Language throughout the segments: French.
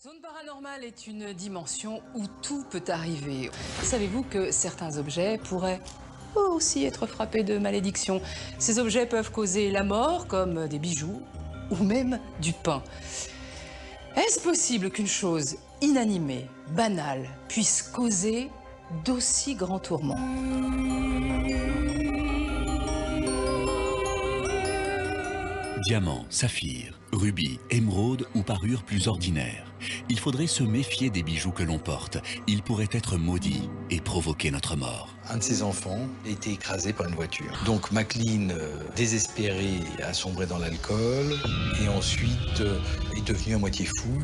Zone paranormale est une dimension où tout peut arriver. Savez-vous que certains objets pourraient aussi être frappés de malédiction? Ces objets peuvent causer la mort, comme des bijoux ou même du pain. Est-ce possible qu'une chose inanimée, banale, puisse causer d'aussi grands tourments? Diamants, saphirs, rubis, émeraudes ou parures plus ordinaires. Il faudrait se méfier des bijoux que l'on porte. Ils pourraient être maudits et provoquer notre mort. Un de ses enfants a été écrasé par une voiture. Donc McLean, désespéré, a sombré dans l'alcool et ensuite est devenu à moitié fou.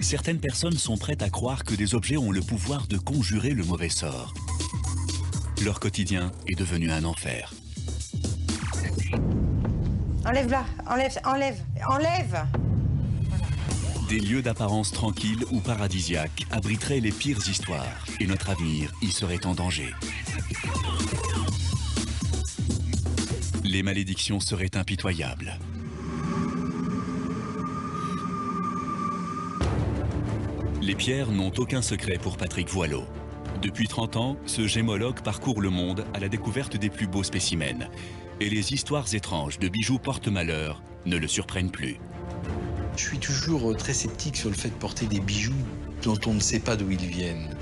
Certaines personnes sont prêtes à croire que des objets ont le pouvoir de conjurer le mauvais sort. Leur quotidien est devenu un enfer. Enlève-la, enlève. Des lieux d'apparence tranquille ou paradisiaques abriteraient les pires histoires et notre avenir y serait en danger. Les malédictions seraient impitoyables. Les pierres n'ont aucun secret pour Patrick Voileau. Depuis 30 ans, ce gémologue parcourt le monde à la découverte des plus beaux spécimens. Et les histoires étranges de bijoux porte-malheur ne le surprennent plus. Je suis toujours très sceptique sur le fait de porter des bijoux dont on ne sait pas d'où ils viennent.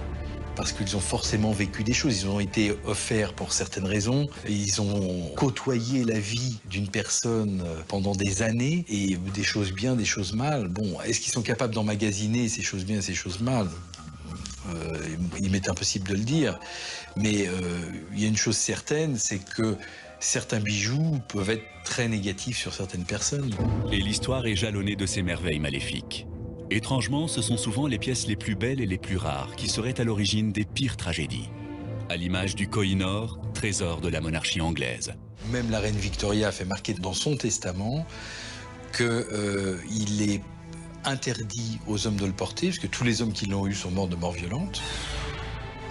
Parce qu'ils ont forcément vécu des choses, ils ont été offerts pour certaines raisons, et ils ont côtoyé la vie d'une personne pendant des années, et des choses bien, des choses mal. Bon, est-ce qu'ils sont capables d'emmagasiner ces choses bien et ces choses mal? Il m'est impossible de le dire, mais il y a une chose certaine, c'est que certains bijoux peuvent être très négatifs sur certaines personnes. Et l'histoire est jalonnée de ces merveilles maléfiques. Étrangement, ce sont souvent les pièces les plus belles et les plus rares qui seraient à l'origine des pires tragédies. À l'image du Koh-i-Noor, trésor de la monarchie anglaise. Même la reine Victoria a fait marquer dans son testament qu'il est interdit aux hommes de le porter, parce que tous les hommes qui l'ont eu sont morts de mort violente,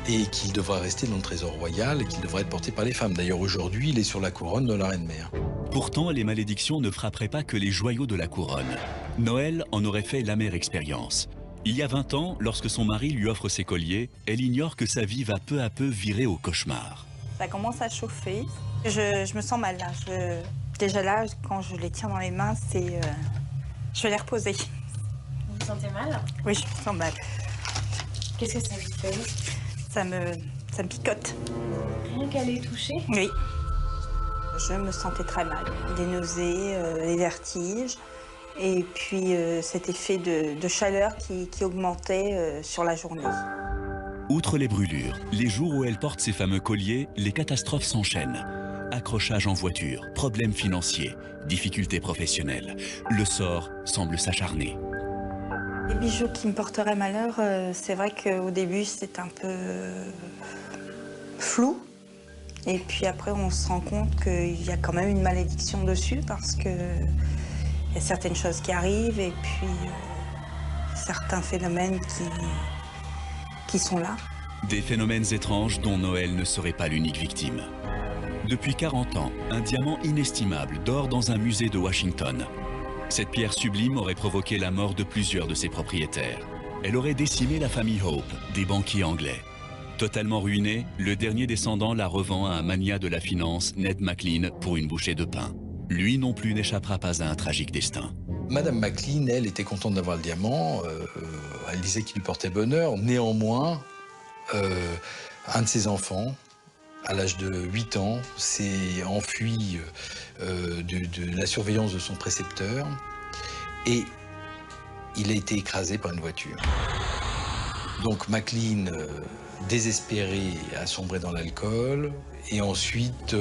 et qu'il devra rester dans le trésor royal et qu'il devrait être porté par les femmes. D'ailleurs, aujourd'hui, il est sur la couronne de la reine-mère. Pourtant, les malédictions ne frapperaient pas que les joyaux de la couronne. Noël en aurait fait l'amère expérience. Il y a 20 ans, lorsque son mari lui offre ses colliers, elle ignore que sa vie va peu à peu virer au cauchemar. Ça commence à chauffer. Je me sens mal là. Déjà là, quand je les tiens dans les mains, c'est... je vais les reposer. Vous vous sentez mal? Oui, je me sens mal. Qu'est-ce que ça vous fait? Ça me picote. Rien qu'à les toucher? Oui. Je me sentais très mal. Des nausées, des vertiges. Et puis cet effet de chaleur qui augmentait sur la journée. Outre les brûlures, les jours où elle porte ses fameux colliers, les catastrophes s'enchaînent. Accrochage en voiture, problèmes financiers, difficultés professionnelles. Le sort semble s'acharner. Les bijoux qui me porteraient malheur, c'est vrai qu'au début, c'est un peu flou. Et puis après, on se rend compte qu'il y a quand même une malédiction dessus parce qu'il y a certaines choses qui arrivent et puis certains phénomènes qui sont là. Des phénomènes étranges dont Noël ne serait pas l'unique victime. Depuis 40 ans, un diamant inestimable dort dans un musée de Washington. Cette pierre sublime aurait provoqué la mort de plusieurs de ses propriétaires. Elle aurait décimé la famille Hope, des banquiers anglais. Totalement ruinée, le dernier descendant la revend à un magnat de la finance, Ned McLean, pour une bouchée de pain. Lui non plus n'échappera pas à un tragique destin. Madame McLean, elle, était contente d'avoir le diamant. Elle disait qu'il lui portait bonheur. Néanmoins, un de ses enfants, à l'âge de 8 ans, s'est enfui de la surveillance de son précepteur et il a été écrasé par une voiture. Donc McLean, désespéré, a sombré dans l'alcool et ensuite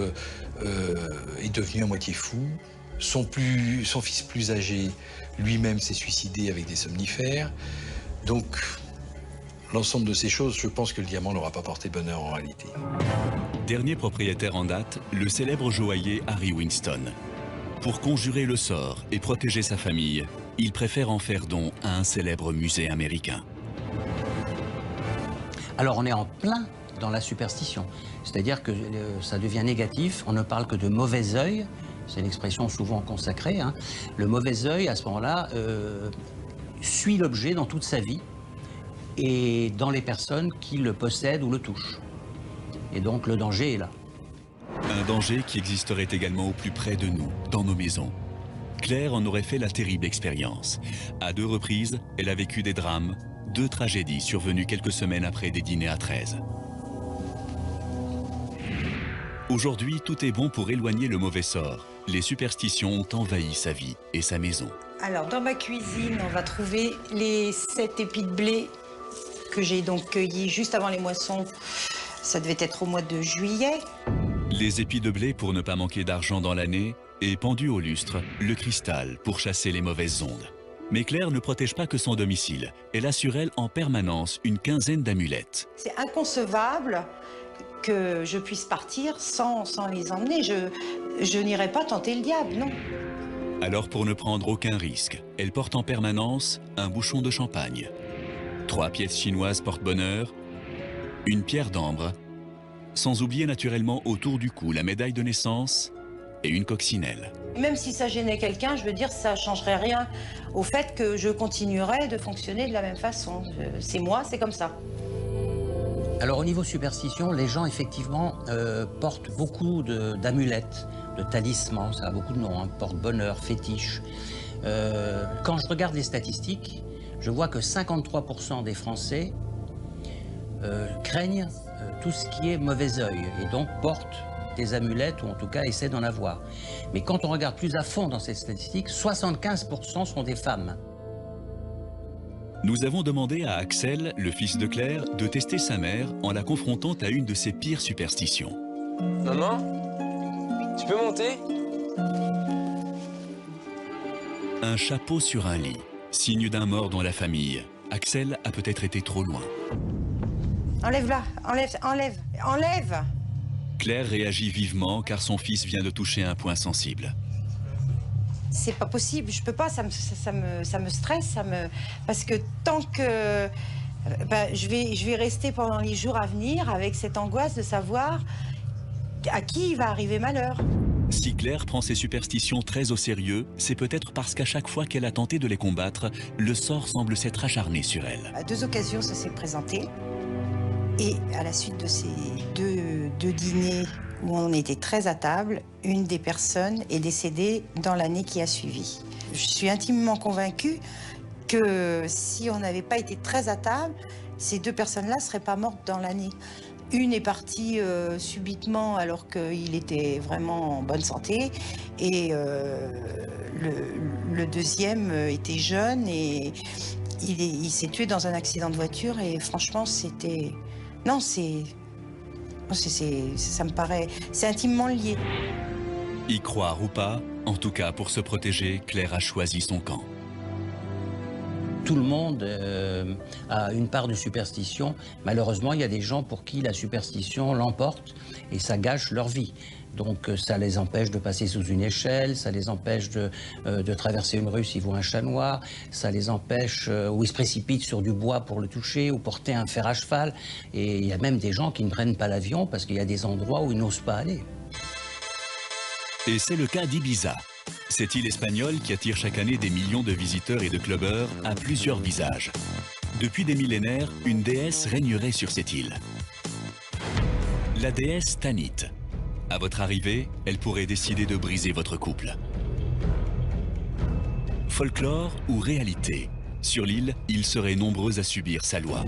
est devenu à moitié fou. Son fils plus âgé, lui-même, s'est suicidé avec des somnifères. Donc, l'ensemble de ces choses, je pense que le diamant n'aura pas porté bonheur en réalité. Dernier propriétaire en date, le célèbre joaillier Harry Winston. Pour conjurer le sort et protéger sa famille, il préfère en faire don à un célèbre musée américain. Alors on est en plein dans la superstition, c'est-à-dire que ça devient négatif, on ne parle que de mauvais œil, c'est une expression souvent consacrée, hein. Le mauvais œil, à ce moment-là, suit l'objet dans toute sa vie et dans les personnes qui le possèdent ou le touchent. Et donc le danger est là. Un danger qui existerait également au plus près de nous, dans nos maisons. Claire en aurait fait la terrible expérience. À 2 reprises, elle a vécu des drames, 2 tragédies survenues quelques semaines après des dîners à 13. Aujourd'hui, tout est bon pour éloigner le mauvais sort. Les superstitions ont envahi sa vie et sa maison. Alors, dans ma cuisine, on va trouver les 7 épis de blé que j'ai donc cueillis juste avant les moissons. Ça devait être au mois de juillet. Les épis de blé pour ne pas manquer d'argent dans l'année et pendu au lustre, le cristal pour chasser les mauvaises ondes. Mais Claire ne protège pas que son domicile. Elle a sur elle en permanence une quinzaine d'amulettes. C'est inconcevable que je puisse partir sans les emmener. Je n'irai pas tenter le diable, non. Alors pour ne prendre aucun risque, elle porte en permanence un bouchon de champagne, 3 pièces chinoises porte-bonheur, une pierre d'ambre, sans oublier naturellement autour du cou la médaille de naissance et une coccinelle. Même si ça gênait quelqu'un, je veux dire, ça ne changerait rien au fait que je continuerais de fonctionner de la même façon. C'est moi, c'est comme ça. Alors au niveau superstition, les gens effectivement portent beaucoup d'amulettes, de talismans, ça a beaucoup de noms, hein, porte-bonheur, fétiche. Quand je regarde les statistiques, je vois que 53% des Français craignent tout ce qui est mauvais œil et donc portent des amulettes ou en tout cas essaient d'en avoir. Mais quand on regarde plus à fond dans ces statistiques, 75% sont des femmes. Nous avons demandé à Axel, le fils de Claire, de tester sa mère en la confrontant à une de ses pires superstitions. Maman, tu peux monter? Un chapeau sur un lit, signe d'un mort dans la famille. Axel a peut-être été trop loin. Enlève-la, enlève! Claire réagit vivement car son fils vient de toucher un point sensible. C'est pas possible, je peux pas, ça me stresse, parce que tant que je vais rester pendant les jours à venir avec cette angoisse de savoir à qui va arriver malheur. Si Claire prend ses superstitions très au sérieux, c'est peut-être parce qu'à chaque fois qu'elle a tenté de les combattre, le sort semble s'être acharné sur elle. À 2 occasions, ça s'est présenté. Et à la suite de ces deux dîners où on était très à table, une des personnes est décédée dans l'année qui a suivi. Je suis intimement convaincue que si on n'avait pas été très à table, ces 2 personnes-là ne seraient pas mortes dans l'année. Une est partie subitement alors qu'il était vraiment en bonne santé et le deuxième était jeune et il s'est tué dans un accident de voiture et franchement c'était... Non, ça me paraît... C'est intimement lié. Y croire ou pas, en tout cas pour se protéger, Claire a choisi son camp. Tout le monde a une part de superstition. Malheureusement, il y a des gens pour qui la superstition l'emporte et ça gâche leur vie. Donc ça les empêche de passer sous une échelle, ça les empêche de traverser une rue s'ils voient un chat noir, ça les empêche ou ils se précipitent sur du bois pour le toucher ou porter un fer à cheval. Et il y a même des gens qui ne prennent pas l'avion parce qu'il y a des endroits où ils n'osent pas aller. Et c'est le cas d'Ibiza. Cette île espagnole qui attire chaque année des millions de visiteurs et de clubbers a plusieurs visages. Depuis des millénaires, une déesse régnerait sur cette île. La déesse Tanit. À votre arrivée, elle pourrait décider de briser votre couple. Folklore ou réalité? Sur l'île, ils seraient nombreux à subir sa loi.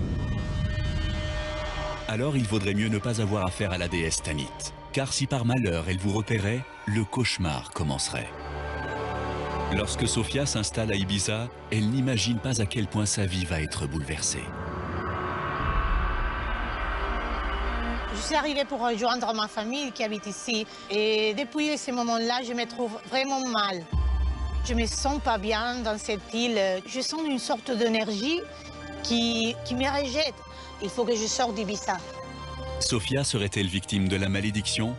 Alors il vaudrait mieux ne pas avoir affaire à la déesse Tanit. Car si par malheur elle vous repérait, le cauchemar commencerait. Lorsque Sofia s'installe à Ibiza, elle n'imagine pas à quel point sa vie va être bouleversée. Je suis arrivée pour rejoindre ma famille qui habite ici. Et depuis ce moment-là, je me trouve vraiment mal. Je me sens pas bien dans cette île. Je sens une sorte d'énergie qui me rejette. Il faut que je sorte d'Ibiza. Sofia serait-elle victime de la malédiction?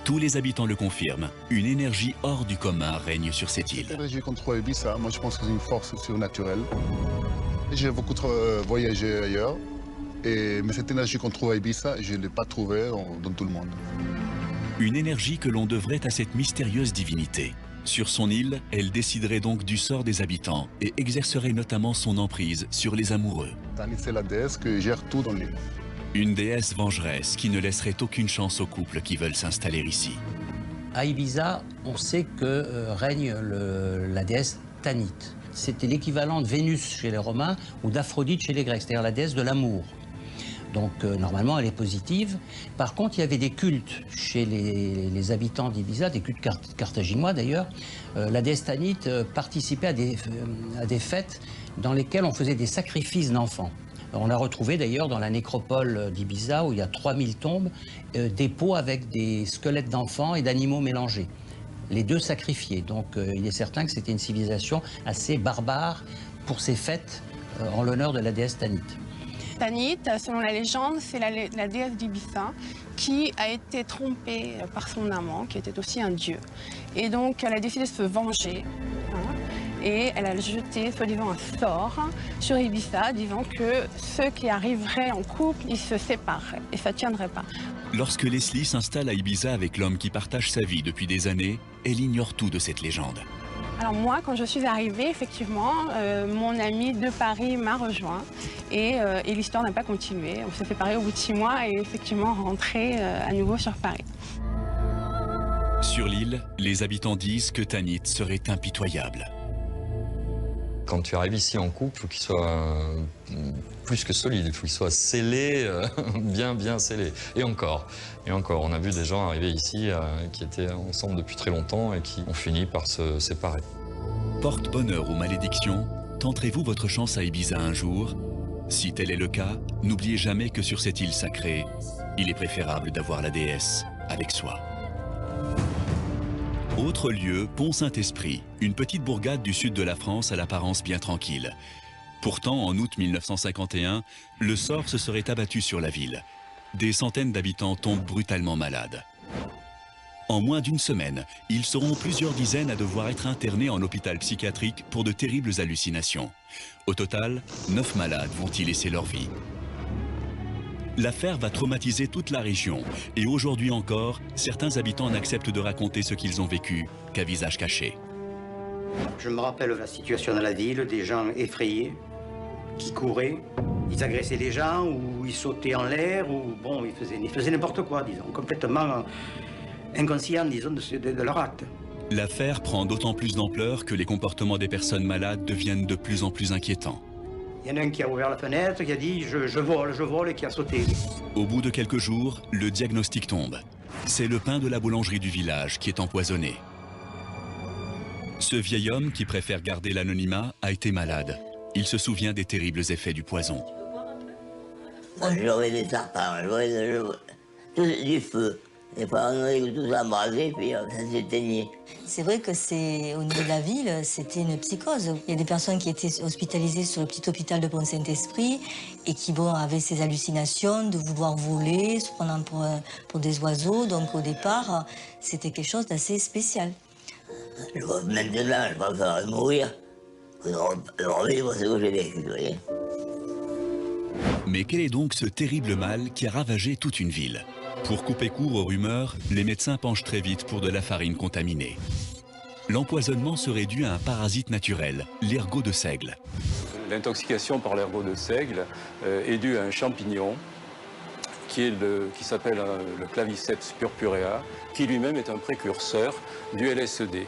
Tous les habitants le confirment. Une énergie hors du commun règne sur cette île. L'énergie qu'on trouve à Ibiza, moi je pense que c'est une force surnaturelle. J'ai beaucoup voyagé ailleurs. Mais cette énergie qu'on trouve à Ibiza, je ne l'ai pas trouvée dans tout le monde. Une énergie que l'on devrait à cette mystérieuse divinité. Sur son île, elle déciderait donc du sort des habitants et exercerait notamment son emprise sur les amoureux. Tanit, c'est la déesse qui gère tout dans l'île. Une déesse vengeresse qui ne laisserait aucune chance aux couples qui veulent s'installer ici. À Ibiza, on sait que règne la déesse Tanit. C'était l'équivalent de Vénus chez les Romains ou d'Aphrodite chez les Grecs, c'est-à-dire la déesse de l'amour. Donc normalement, elle est positive. Par contre, il y avait des cultes chez les habitants d'Ibiza, des cultes carthaginois d'ailleurs. La déesse Tanit participait à des fêtes dans lesquelles on faisait des sacrifices d'enfants. On a retrouvé d'ailleurs dans la nécropole d'Ibiza, où il y a 3000 tombes, des pots avec des squelettes d'enfants et d'animaux mélangés. Les deux sacrifiés. Donc il est certain que c'était une civilisation assez barbare pour ces fêtes en l'honneur de la déesse Tanit. Tanit, selon la légende, c'est la déesse d'Ibiza qui a été trompée par son amant, qui était aussi un dieu. Et donc, elle a décidé de se venger. Et elle a jeté, soi-disant, un sort sur Ibiza, disant que ceux qui arriveraient en couple, ils se sépareraient et ça ne tiendrait pas. Lorsque Leslie s'installe à Ibiza avec l'homme qui partage sa vie depuis des années, elle ignore tout de cette légende. Alors moi, quand je suis arrivée, effectivement, mon ami de Paris m'a rejoint et l'histoire n'a pas continué. On s'est séparés au bout de 6 mois et effectivement rentré à nouveau sur Paris. Sur l'île, les habitants disent que Tanit serait impitoyable. Quand tu arrives ici en couple, il faut qu'il soit plus que solide, il faut qu'il soit scellé, bien scellé. Et encore, on a vu des gens arriver ici qui étaient ensemble depuis très longtemps et qui ont fini par se séparer. Porte-bonheur ou malédiction, tenterez-vous votre chance à Ibiza un jour? Si tel est le cas, n'oubliez jamais que sur cette île sacrée, il est préférable d'avoir la déesse avec soi. Autre lieu, Pont-Saint-Esprit, une petite bourgade du sud de la France à l'apparence bien tranquille. Pourtant, en août 1951, le sort se serait abattu sur la ville. Des centaines d'habitants tombent brutalement malades. En moins d'une semaine, ils seront plusieurs dizaines à devoir être internés en hôpital psychiatrique pour de terribles hallucinations. Au total, 9 malades vont y laisser leur vie. L'affaire va traumatiser toute la région et aujourd'hui encore, certains habitants n'acceptent de raconter ce qu'ils ont vécu qu'à visage caché. Je me rappelle la situation dans la ville, des gens effrayés qui couraient, ils agressaient les gens ou ils sautaient en l'air ou bon, ils faisaient n'importe quoi, disons, complètement inconscients, disons, de leur acte. L'affaire prend d'autant plus d'ampleur que les comportements des personnes malades deviennent de plus en plus inquiétants. Il y en a un qui a ouvert la fenêtre, qui a dit je vole et qui a sauté. Au bout de quelques jours, le diagnostic tombe. C'est le pain de la boulangerie du village qui est empoisonné. Ce vieil homme, qui préfère garder l'anonymat, a été malade. Il se souvient des terribles effets du poison. Moi, je voyais des tartares, je voyais du feu. Et pendant que tout ça embrasé, puis ça s'éteignait. C'est vrai que au niveau de la ville, c'était une psychose. Il y a des personnes qui étaient hospitalisées sur le petit hôpital de Pont-Saint-Esprit et qui avaient ces hallucinations de vouloir voler, se prendre pour des oiseaux. Donc au départ, c'était quelque chose d'assez spécial. Je vois maintenant, je préfère mourir que de revivre ce que j'ai vécu, vous voyez. Mais quel est donc ce terrible mal qui a ravagé toute une ville? Pour couper court aux rumeurs, les médecins penchent très vite pour de la farine contaminée. L'empoisonnement serait dû à un parasite naturel, l'ergot de seigle. L'intoxication par l'ergot de seigle est due à un champignon qui s'appelle le Claviceps purpurea, qui lui-même est un précurseur du LSD.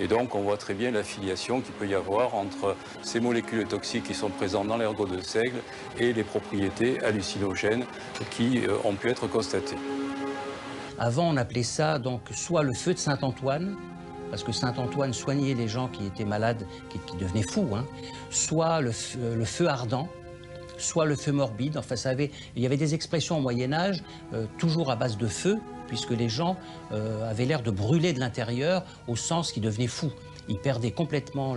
Et donc on voit très bien l'affiliation qu'il peut y avoir entre ces molécules toxiques qui sont présentes dans l'ergot de seigle et les propriétés hallucinogènes qui ont pu être constatées. Avant, on appelait ça donc soit le feu de Saint-Antoine, parce que Saint-Antoine soignait les gens qui étaient malades, qui devenaient fous, hein, soit le feu ardent, soit le feu morbide. Enfin, il y avait des expressions au Moyen-Âge, toujours à base de feu, puisque les gens avaient l'air de brûler de l'intérieur au sens qu'ils devenaient fous. Ils perdaient complètement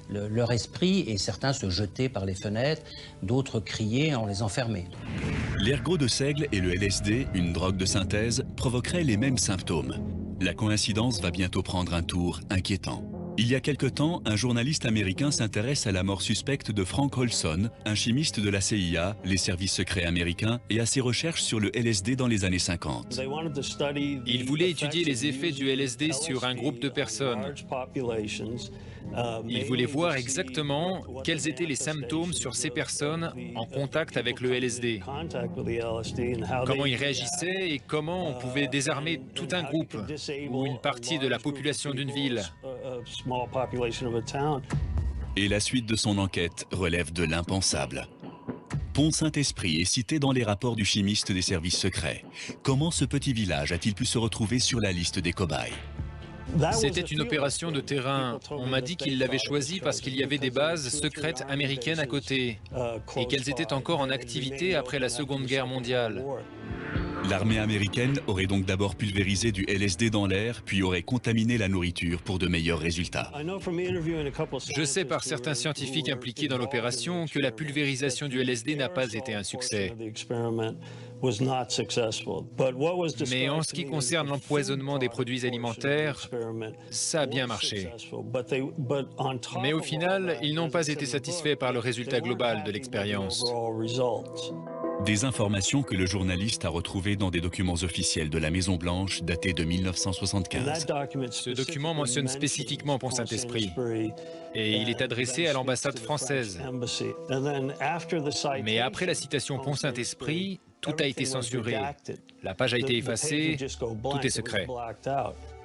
leur esprit et certains se jetaient par les fenêtres, d'autres criaient, on les enfermait. L'ergot de seigle et le LSD, une drogue de synthèse, provoqueraient les mêmes symptômes. La coïncidence va bientôt prendre un tour inquiétant. Il y a quelque temps, un journaliste américain s'intéresse à la mort suspecte de Frank Olson, un chimiste de la CIA, les services secrets américains, et à ses recherches sur le LSD dans les années 50. Il voulait étudier les effets du LSD sur un groupe de personnes. Il voulait voir exactement quels étaient les symptômes sur ces personnes en contact avec le LSD. Comment ils réagissaient et comment on pouvait désarmer tout un groupe ou une partie de la population d'une ville. Et la suite de son enquête relève de l'impensable. Pont-Saint-Esprit est cité dans les rapports du chimiste des services secrets. Comment ce petit village a-t-il pu se retrouver sur la liste des cobayes? C'était une opération de terrain. On m'a dit qu'il l'avait choisi parce qu'il y avait des bases secrètes américaines à côté et qu'elles étaient encore en activité après la Seconde Guerre mondiale. L'armée américaine aurait donc d'abord pulvérisé du LSD dans l'air, puis aurait contaminé la nourriture pour de meilleurs résultats. Je sais par certains scientifiques impliqués dans l'opération que la pulvérisation du LSD n'a pas été un succès. Mais en ce qui concerne l'empoisonnement des produits alimentaires, ça a bien marché. Mais au final, ils n'ont pas été satisfaits par le résultat global de l'expérience. Des informations que le journaliste a retrouvées dans des documents officiels de la Maison-Blanche datés de 1975. Ce document mentionne spécifiquement Pont-Saint-Esprit et il est adressé à l'ambassade française. Mais après la citation Pont-Saint-Esprit, tout a été censuré. La page a été effacée, tout est secret.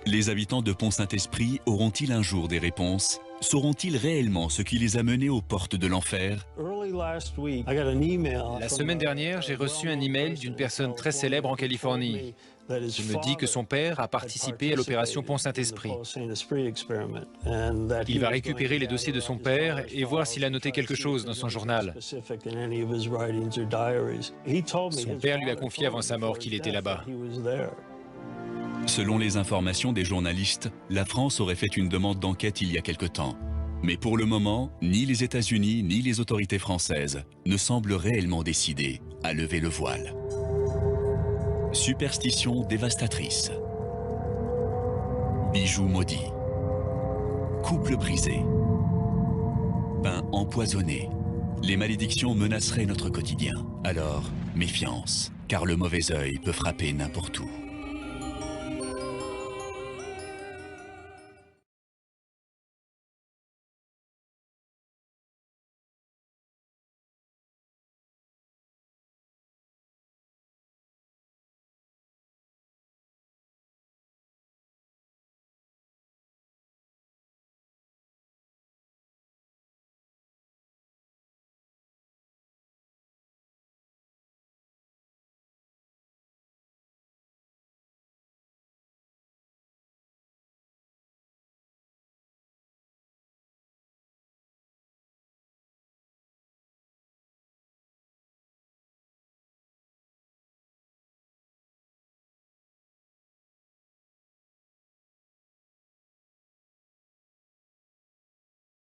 Les habitants de Pont-Saint-Esprit auront-ils un jour des réponses? Sauront-ils réellement ce qui les a menés aux portes de l'enfer? La semaine dernière, j'ai reçu un email d'une personne très célèbre en Californie qui me dit que son père a participé à l'opération Pont-Saint-Esprit. Il va récupérer les dossiers de son père et voir s'il a noté quelque chose dans son journal. Son père lui a confié avant sa mort qu'il était là-bas. Selon les informations des journalistes, la France aurait fait une demande d'enquête il y a quelque temps. Mais pour le moment, ni les États-Unis ni les autorités françaises ne semblent réellement décidées à lever le voile. Superstition dévastatrice. Bijoux maudits. Couple brisé. Pain empoisonné. Les malédictions menaceraient notre quotidien. Alors, méfiance, car le mauvais œil peut frapper n'importe où.